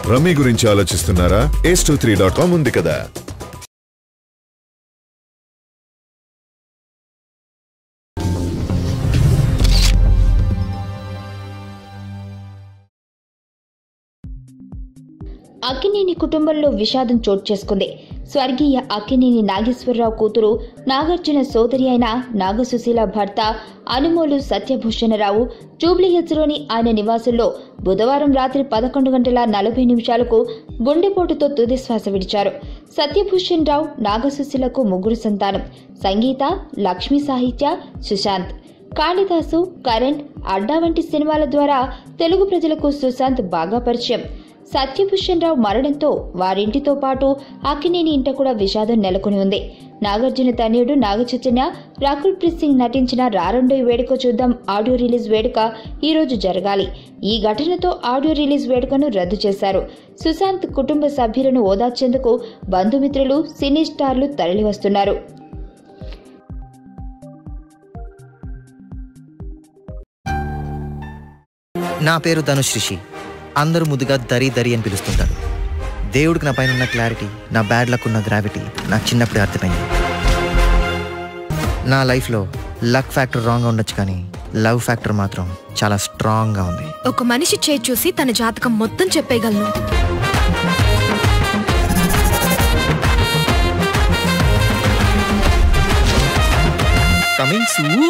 Rummy గురించి ఆలోచిస్తున్నారా? ace23.com ఉంది కదా. అక్కినేని కుటుంబంలో విషాదం చోటు చేసుకుంది. స్వర్గీయ అక్కినేని నాగేశ్వరరావు కూతురు నాగార్జున సోదరి అయిన నాగసుశీల భర్త అనుమోలు సత్యభూషణరావు జూబ్లీహిల్స్లోని ఆయన నివాసంలో బుధవారం రాత్రి 11:40 గుండెపోటుతో తుదిశ్వాస విడిచారు. సత్యభూషణ్ రావు నాగసుశీలకు 3 సంతానం. సంగీత, లక్ష్మీ సాహిత్య, సుశాంత్. కాళిదాసు, కరణ్, అడ్డా వంటి సినిమాల ద్వారా తెలుగు ప్రజలకు సుశాంత్ బాగా పరిచయం. సత్యభూషణ్ రావు మరణంతో వారింటితో పాటు అక్కినేని ఇంట కూడా విషాదం నెలకొని ఉంది. నాగార్జున తనయుడు నాగచైతన్య, రాకుల్ ప్రీత్ సింగ్ నటించిన రారండోయ్ వేడుక చూద్దాం ఆడియో రిలీజ్ వేడుక ఈ రోజు జరగాలి. ఈ ఘటనతో ఆడియో రిలీజ్ వేడుకను రద్దు చేశారు. సుశాంత్ కుటుంబ సభ్యులను ఓదార్చేందుకు బంధుమిత్రులు, సినీ స్టార్లు తరలివస్తున్నారు. నా పేరు ధనుశ్రీ. అందరూ ముద్దుగా దరి దరి అని పిలుస్తుంటారు. దేవుడికి నా పైన ఉన్న క్లారిటీ, నా బ్యాడ్ లక్ ఉన్న గ్రావిటీ నాకు చిన్నప్పుడే అర్థమైంది. నా లైఫ్లో లక్ ఫ్యాక్టర్ రాంగ్గా ఉండొచ్చు, కానీ లవ్ ఫ్యాక్టర్ మాత్రం చాలా స్ట్రాంగ్గా ఉంది. ఒక మనిషి చేయి చూసి తన జాతకం మొత్తం చెప్పేయగలను. Coming soon.